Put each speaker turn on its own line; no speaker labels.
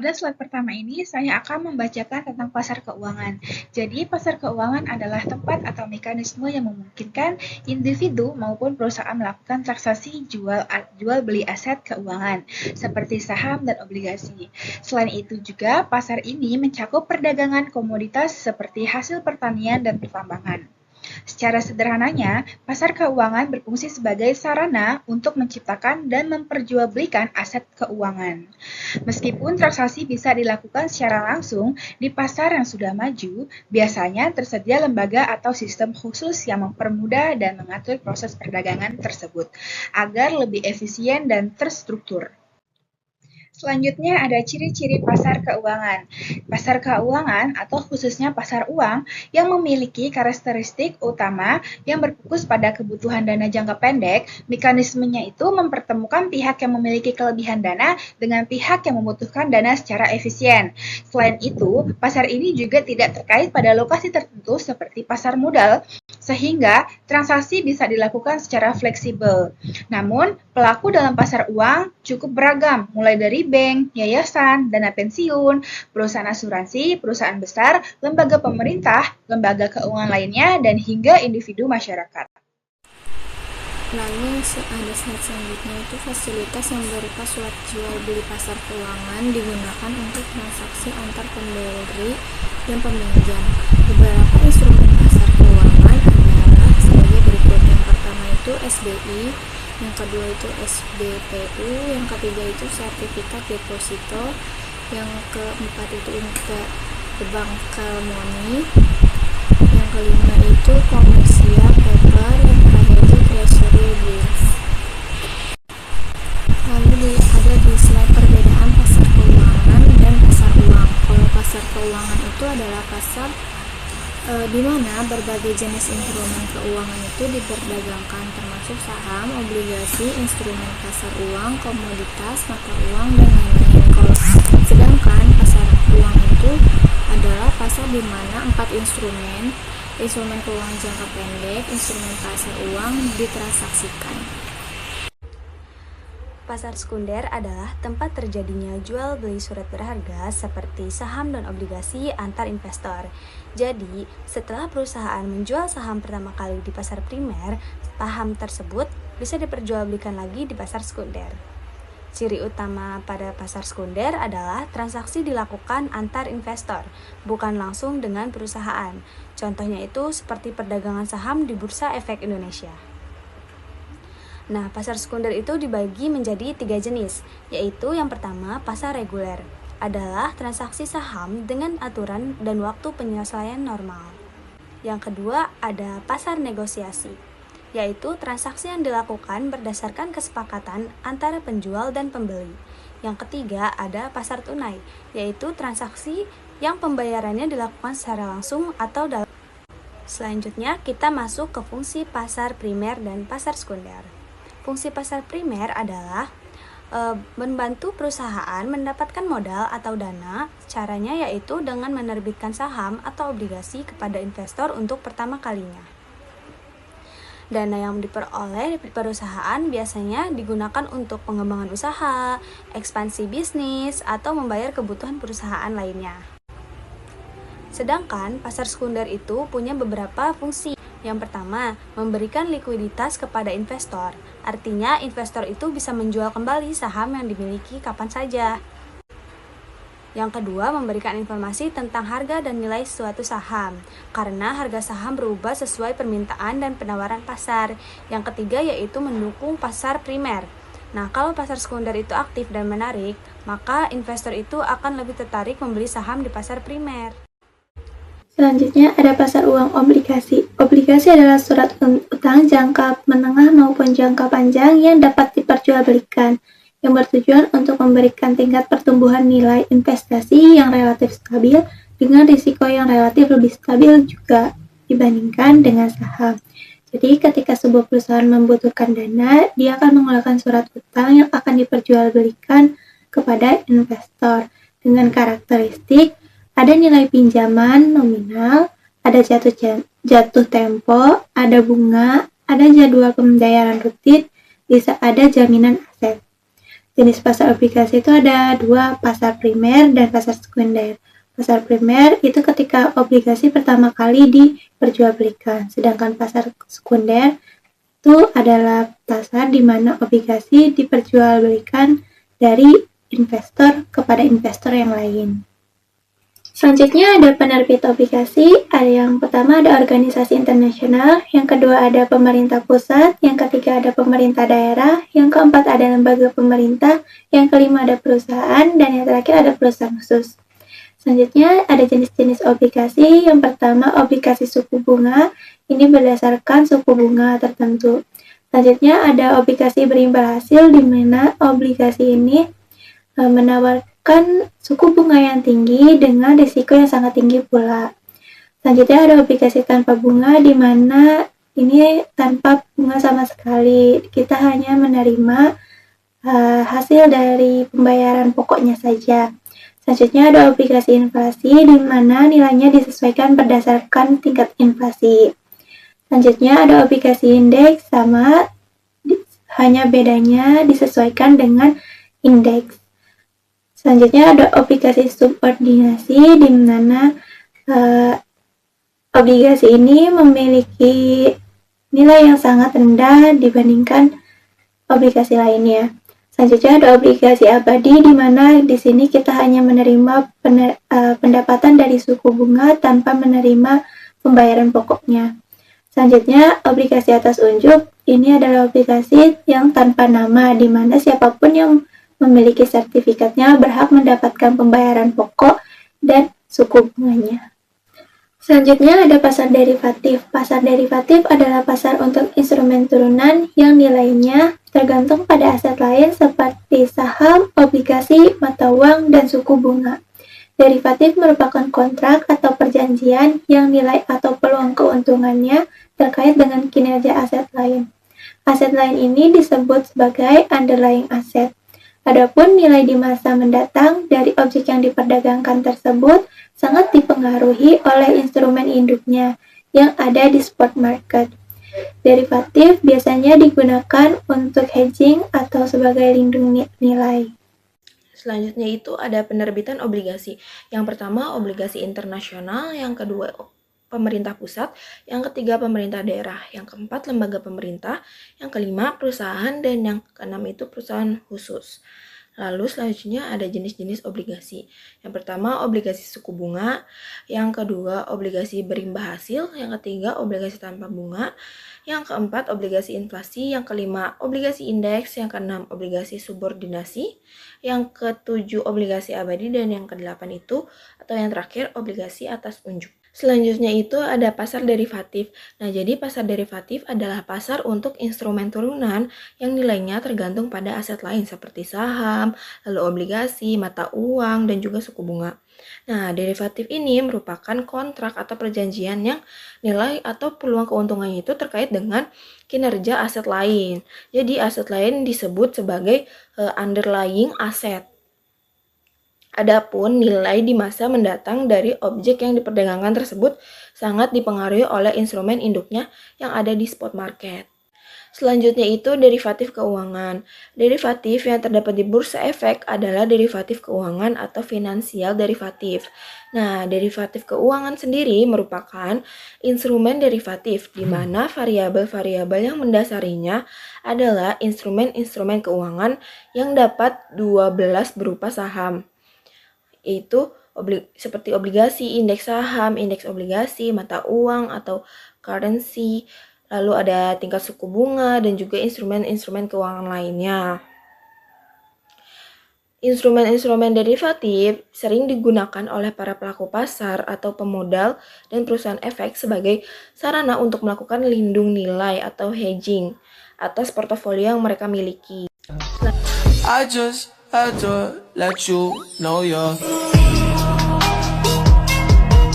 Pada slide pertama ini, saya akan membacakan tentang pasar keuangan. Jadi, pasar keuangan adalah tempat atau mekanisme yang memungkinkan individu maupun perusahaan melakukan transaksi jual beli aset keuangan, seperti saham dan obligasi. Selain itu juga, pasar ini mencakup perdagangan komoditas seperti hasil pertanian dan pertambangan. Secara sederhananya, pasar keuangan berfungsi sebagai sarana untuk menciptakan dan memperjualbelikan aset keuangan. Meskipun transaksi bisa dilakukan secara langsung di pasar yang sudah maju, biasanya tersedia lembaga atau sistem khusus yang mempermudah dan mengatur proses perdagangan tersebut agar lebih efisien dan terstruktur. Selanjutnya ada ciri-ciri pasar keuangan. Pasar keuangan atau khususnya pasar uang yang memiliki karakteristik utama yang berfokus pada kebutuhan dana jangka pendek, mekanismenya itu mempertemukan pihak yang memiliki kelebihan dana dengan pihak yang membutuhkan dana secara efisien. Selain itu, pasar ini juga tidak terkait pada lokasi tertentu seperti pasar modal, sehingga transaksi bisa dilakukan secara fleksibel. Namun, pelaku dalam pasar uang cukup beragam, mulai dari bank, yayasan, dana pensiun, perusahaan asuransi, perusahaan besar, lembaga pemerintah, lembaga keuangan lainnya, dan hingga individu masyarakat.
Lalu ada slide selanjutnya itu fasilitas yang berupa surat jual beli pasar keuangan digunakan untuk transaksi antar pembeli dan peminjam. Beberapa instrumen pasar keuangan adalah sebagai berikut. Yang pertama itu SBI, yang kedua itu SBPU, yang ketiga itu sertifikat deposito, yang keempat itu interbank money, yang kelima itu komersial paper, yang terakhir itu treasury bills. Lalu ada di slide perbedaan pasar keuangan dan pasar uang. Kalau pasar keuangan itu adalah pasar di mana berbagai jenis instrumen keuangan itu diperdagangkan, termasuk saham, obligasi, instrumen pasar uang, komoditas, mata uang, dan lain-lain. Sedangkan pasar uang itu adalah pasar di mana 4 instrumen keuangan jangka pendek, instrumen pasar uang ditransaksikan. Pasar sekunder adalah tempat terjadinya jual beli surat berharga seperti saham dan obligasi antar investor. Jadi, setelah perusahaan menjual saham pertama kali di pasar primer, saham tersebut bisa diperjualbelikan lagi di pasar sekunder. Ciri utama pada pasar sekunder adalah transaksi dilakukan antar investor, bukan langsung dengan perusahaan. Contohnya itu seperti perdagangan saham di Bursa Efek Indonesia. Nah, pasar sekunder itu dibagi menjadi 3 jenis, yaitu yang pertama, pasar reguler, adalah transaksi saham dengan aturan dan waktu penyelesaian normal. Yang kedua, ada pasar negosiasi, yaitu transaksi yang dilakukan berdasarkan kesepakatan antara penjual dan pembeli. Yang ketiga, ada pasar tunai, yaitu transaksi yang pembayarannya dilakukan secara langsung atau dalam. Selanjutnya, kita masuk ke fungsi pasar primer dan pasar sekunder. Fungsi pasar primer adalah membantu perusahaan mendapatkan modal atau dana. Caranya yaitu dengan menerbitkan saham atau obligasi kepada investor untuk pertama kalinya. Dana yang diperoleh perusahaan biasanya digunakan untuk pengembangan usaha, ekspansi bisnis, atau membayar kebutuhan perusahaan lainnya. Sedangkan pasar sekunder itu punya beberapa fungsi. Yang pertama, memberikan likuiditas kepada investor. Artinya, investor itu bisa menjual kembali saham yang dimiliki kapan saja. Yang kedua, memberikan informasi tentang harga dan nilai suatu saham, karena harga saham berubah sesuai permintaan dan penawaran pasar. Yang ketiga, yaitu mendukung pasar primer. Nah, kalau pasar sekunder itu aktif dan menarik, maka investor itu akan lebih tertarik membeli saham di pasar primer.
Selanjutnya ada pasar uang obligasi. Obligasi adalah surat utang jangka menengah maupun jangka panjang yang dapat diperjualbelikan, yang bertujuan untuk memberikan tingkat pertumbuhan nilai investasi yang relatif stabil dengan risiko yang relatif lebih stabil juga dibandingkan dengan saham. Jadi ketika sebuah perusahaan membutuhkan dana, dia akan mengeluarkan surat utang yang akan diperjualbelikan kepada investor dengan karakteristik ada nilai pinjaman nominal, ada jatuh tempo, ada bunga, ada jadwal pembayaran rutin, bisa ada jaminan aset. Jenis pasar obligasi itu ada dua, pasar primer dan pasar sekunder. Pasar primer itu ketika obligasi pertama kali diperjualbelikan, sedangkan pasar sekunder itu adalah pasar di mana obligasi diperjualbelikan dari investor kepada investor yang lain. Selanjutnya ada penerbit obligasi, ada yang pertama ada organisasi internasional, yang kedua ada pemerintah pusat, yang ketiga ada pemerintah daerah, yang keempat ada lembaga pemerintah, yang kelima ada perusahaan, dan yang terakhir ada perusahaan khusus. Selanjutnya ada jenis-jenis obligasi, yang pertama obligasi suku bunga, ini berdasarkan suku bunga tertentu. Selanjutnya ada obligasi berimbal hasil, di mana obligasi ini menawarkan suku bunga yang tinggi dengan risiko yang sangat tinggi pula. Selanjutnya ada obligasi tanpa bunga, di mana ini tanpa bunga sama sekali. Kita hanya menerima hasil dari pembayaran pokoknya saja. Selanjutnya ada obligasi inflasi, di mana nilainya disesuaikan berdasarkan tingkat inflasi. Selanjutnya ada obligasi indeks, sama hanya bedanya disesuaikan dengan indeks. Selanjutnya ada obligasi subordinasi, di mana obligasi ini memiliki nilai yang sangat rendah dibandingkan obligasi lainnya. Selanjutnya ada obligasi abadi, di mana di sini kita hanya menerima pendapatan dari suku bunga tanpa menerima pembayaran pokoknya. Selanjutnya obligasi atas unjuk, ini adalah obligasi yang tanpa nama, di mana siapapun yang memiliki sertifikatnya berhak mendapatkan pembayaran pokok dan suku bunganya. Selanjutnya ada pasar derivatif. Pasar derivatif adalah pasar untuk instrumen turunan yang nilainya tergantung pada aset lain seperti saham, obligasi, mata uang, dan suku bunga. Derivatif merupakan kontrak atau perjanjian yang nilai atau peluang keuntungannya terkait dengan kinerja aset lain. Aset lain ini disebut sebagai underlying asset. Adapun nilai di masa mendatang dari objek yang diperdagangkan tersebut sangat dipengaruhi oleh instrumen induknya yang ada di spot market. Derivatif biasanya digunakan untuk hedging atau sebagai lindung nilai.
Selanjutnya itu ada penerbitan obligasi. Yang pertama obligasi internasional, yang kedua pemerintah pusat, yang ketiga pemerintah daerah, yang keempat lembaga pemerintah, yang kelima perusahaan, dan yang keenam itu perusahaan khusus. Lalu selanjutnya ada jenis-jenis obligasi. Yang pertama obligasi suku bunga, yang kedua obligasi berimbal hasil, yang ketiga obligasi tanpa bunga, yang keempat obligasi inflasi, yang kelima obligasi indeks, yang keenam obligasi subordinasi, yang ketujuh obligasi abadi, dan yang kedelapan itu atau yang terakhir obligasi atas unjuk. Selanjutnya itu ada pasar derivatif. Nah, jadi pasar derivatif adalah pasar untuk instrumen turunan yang nilainya tergantung pada aset lain seperti saham, lalu obligasi, mata uang, dan juga suku bunga. Nah, derivatif ini merupakan kontrak atau perjanjian yang nilai atau peluang keuntungannya itu terkait dengan kinerja aset lain. Jadi, aset lain disebut sebagai underlying asset. Adapun nilai di masa mendatang dari objek yang diperdagangkan tersebut sangat dipengaruhi oleh instrumen induknya yang ada di spot market. Selanjutnya itu derivatif keuangan. Derivatif yang terdapat di bursa efek adalah derivatif keuangan atau finansial derivatif. Nah, derivatif keuangan sendiri merupakan instrumen derivatif di mana variabel-variabel yang mendasarinya adalah instrumen-instrumen keuangan yang dapat 12 berupa saham, yaitu seperti obligasi, indeks saham, indeks obligasi, mata uang atau currency, lalu ada tingkat suku bunga, dan juga instrumen-instrumen keuangan lainnya. Instrumen-instrumen derivatif sering digunakan oleh para pelaku pasar atau pemodal dan perusahaan efek sebagai sarana untuk melakukan lindung nilai atau hedging atas portofolio yang mereka miliki.
I just had to let you know you're